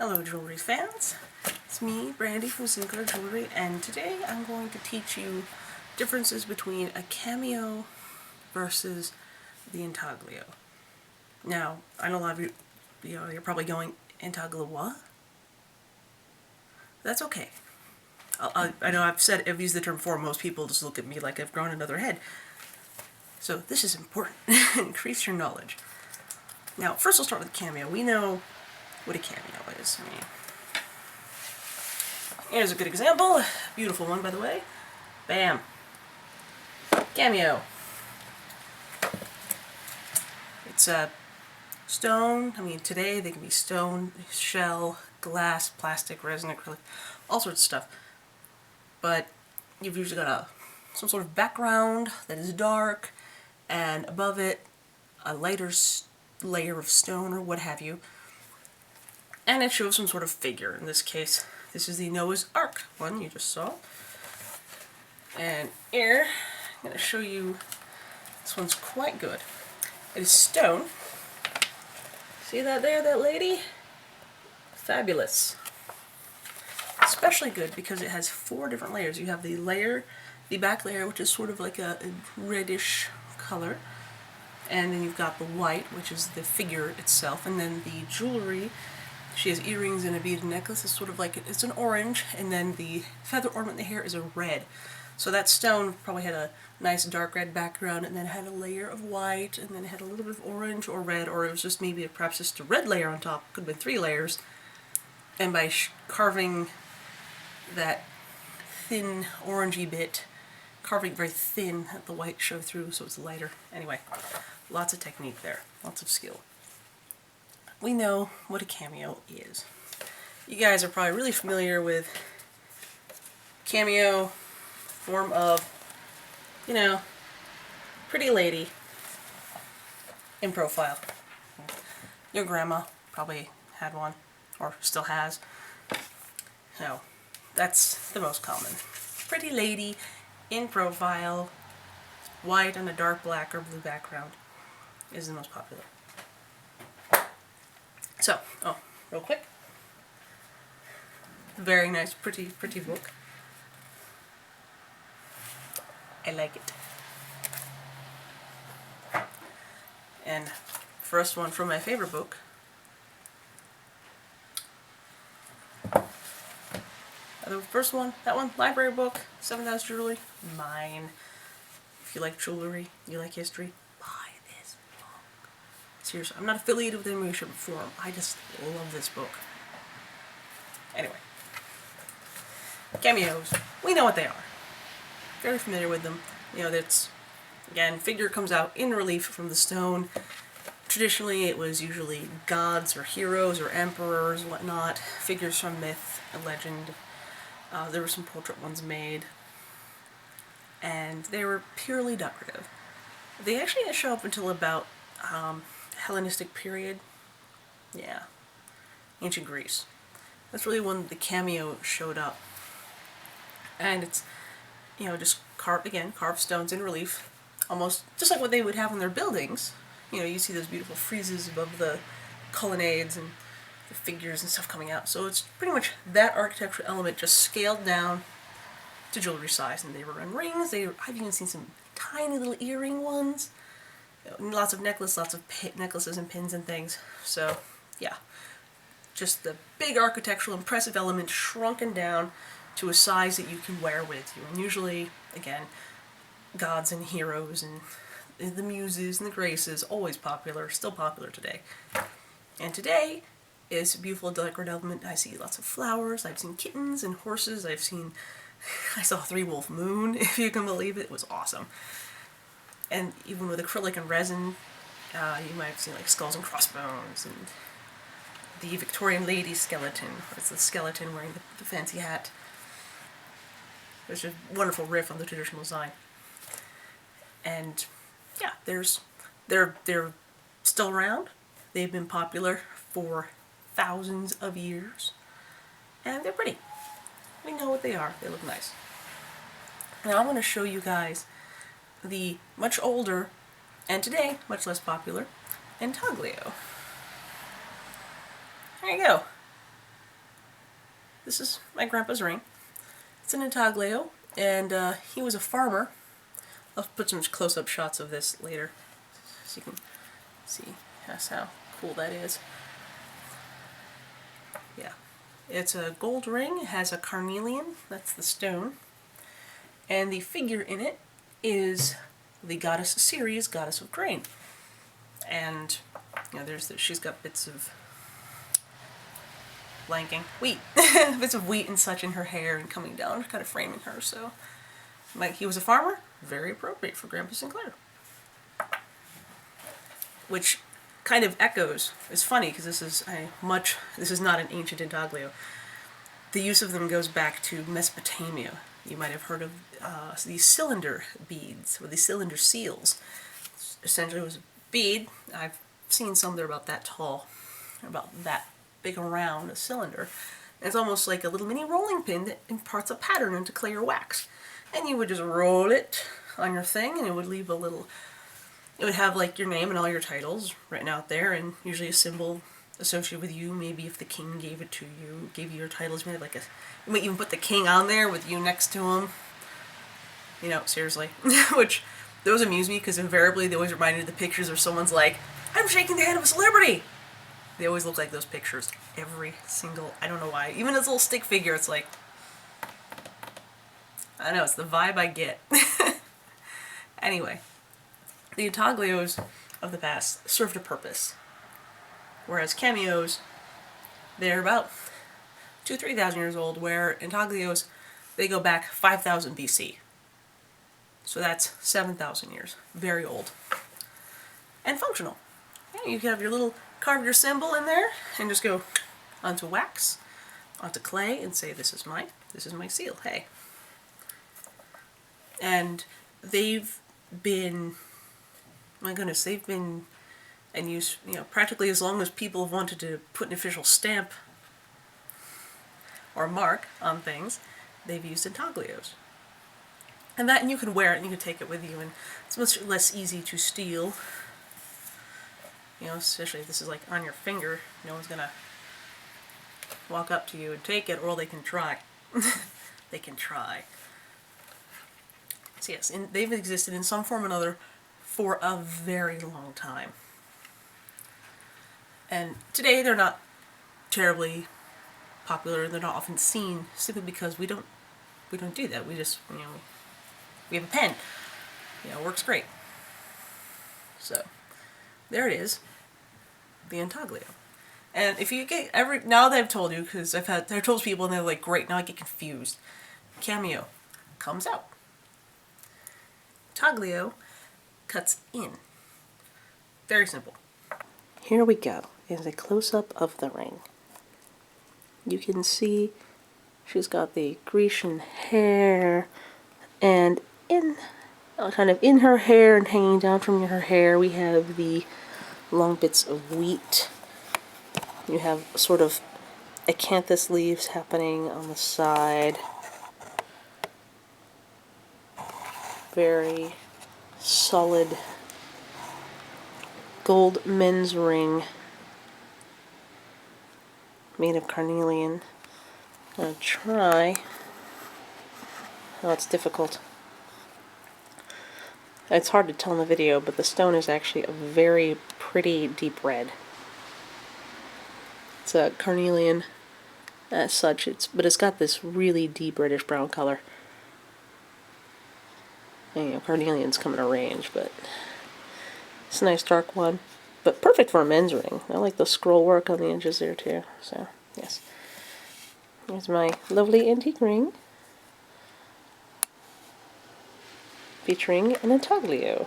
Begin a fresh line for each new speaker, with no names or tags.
Hello jewelry fans, it's me, Brandy from Sinclair Jewelry, and today I'm going to teach you differences between a cameo versus the intaglio. Now, I know a lot of you, you're probably going, intaglio what? That's okay. I know I've used the term before, most people just look at me like I've grown another head. So this is important. Increase your knowledge. Now, first we'll start with cameo. We know what a cameo is. Here's a good example. Beautiful one, by the way. Bam. Cameo. It's a stone. Today they can be stone, shell, glass, plastic, resin, acrylic, all sorts of stuff. But you've usually got some sort of background that is dark, and above it a lighter layer of stone or what have you. And it shows some sort of figure. In this case, this is the Noah's Ark one you just saw. And here, I'm going to show you, this one's quite good. It is stone. See that there, that lady? Fabulous. Especially good because it has 4 different layers. You have the back layer, which is sort of like a reddish color. And then you've got the white, which is the figure itself. And then the jewelry. She has earrings and a beaded necklace. It's sort of like, it's an orange, and then the feather ornament in the hair is a red. So that stone probably had a nice dark red background, and then had a layer of white, and then it had a little bit of orange or red, or it was just maybe perhaps just a red layer on top. Could have been 3 layers. And by carving that thin orangey bit, carving very thin, let the white show through so it's lighter. Anyway, lots of technique there, lots of skill. We know what a cameo is. You guys are probably really familiar with cameo, form of, pretty lady in profile. Your grandma probably had one, or still has. No, that's the most common. Pretty lady in profile, white on a dark black or blue background is the most popular. So, real quick. Very nice, pretty book. I like it. And first one from my favorite book. The first one, that one, library book, 7,000 Jewelry, mine. If you like jewelry, you like history, buy this book. Seriously, I'm not affiliated with any shape or form. I just love this book. Anyway. Cameos. We know what they are. Very familiar with them. That's, again, figure comes out in relief from the stone. Traditionally, it was usually gods or heroes or emperors, whatnot. Figures from myth and legend. There were some portrait ones made. And they were purely decorative. They actually didn't show up until about Hellenistic period. Yeah. Ancient Greece. That's really when the cameo showed up. And it's, just carved stones in relief. Almost just like what they would have in their buildings. You see those beautiful friezes above the colonnades and the figures and stuff coming out. So it's pretty much that architectural element just scaled down to jewelry size. And they were in rings. I've even seen some tiny little earring ones. Lots of necklaces and pins and things. So, yeah. Just the big architectural impressive element shrunken down to a size that you can wear with you. And usually, again, gods and heroes and the muses and the graces, always popular, still popular today. And today is a beautiful decorative element. I see lots of flowers, I've seen kittens and horses, I saw a 3-wolf moon, if you can believe it. It was awesome. And even with acrylic and resin, you might have seen like skulls and crossbones, and the Victorian lady skeleton. It's the skeleton wearing the fancy hat. There's a wonderful riff on the traditional design. And yeah, they're still around. They've been popular for thousands of years. And they're pretty. We know what they are. They look nice. Now I'm going to show you guys the much older, and today much less popular, intaglio. There you go. this is my grandpa's ring. It's an intaglio, and he was a farmer. I'll put some close-up shots of this later, so you can see that's how cool that is. Yeah, it's a gold ring. It has a carnelian, that's the stone, and the figure in it is the goddess Ceres, goddess of grain. And she's got bits of wheat, bits of wheat and such in her hair and coming down, kind of framing her. So, he was a farmer, very appropriate for Grandpa Sinclair. Which kind of echoes. It's funny because this is not an ancient intaglio. The use of them goes back to Mesopotamia. You might have heard of these cylinder beads, or these cylinder seals. Essentially, it was a bead. I've seen some that are about that tall, about that big around, a cylinder. And it's almost like a little mini rolling pin that imparts a pattern into clay or wax. And you would just roll it on your thing, and it would leave a little. It would have like your name and all your titles written out there, and usually a symbol associated with you. Maybe if the king gave it to you, gave you your titles, maybe like you might even put the king on there with you next to him. Seriously. Which, those amuse me because invariably they always remind me of the pictures of someone's like, I'm shaking the hand of a celebrity! They always look like those pictures. Every single, I don't know why. Even this little stick figure, it's like, I don't know, it's the vibe I get. Anyway, the intaglios of the past served a purpose. Whereas cameos, they're about 2,000-3,000 years old, where intaglios, they go back 5,000 BC. So that's 7,000 years. Very old. And functional. Yeah, you can have your little, carve your symbol in there, and just go onto wax, onto clay, and say, this is my seal, hey. And they've been, my goodness, they've been in use, practically as long as people have wanted to put an official stamp or mark on things, they've used intaglios. And you can wear it and you can take it with you, and it's much less easy to steal. Especially if this is like on your finger, no one's gonna walk up to you and take it, or they can try. They can try. So yes, they've existed in some form or another for a very long time. And today they're not terribly popular. They're not often seen simply because we don't do that. We just we have a pen. It works great. So there it is, the intaglio. And if you get now that I've told you, because I've told people and they're like, great, now I get confused. Cameo comes out. Intaglio cuts in. Very simple. Here we go. Is a close-up of the ring. You can see she's got the Grecian hair, and kind of in her hair and hanging down from her hair we have the long bits of wheat. You have sort of acanthus leaves happening on the side. Very solid gold men's ring made of carnelian. I'm going to try. Oh, it's difficult. It's hard to tell in the video, but the stone is actually a very pretty deep red. It's a carnelian as such, but it's got this really deep reddish brown color. And, carnelians come in a range, but it's a nice dark one. But perfect for a men's ring. I like the scroll work on the edges there too. So, yes. Here's my lovely antique ring, featuring an intaglio.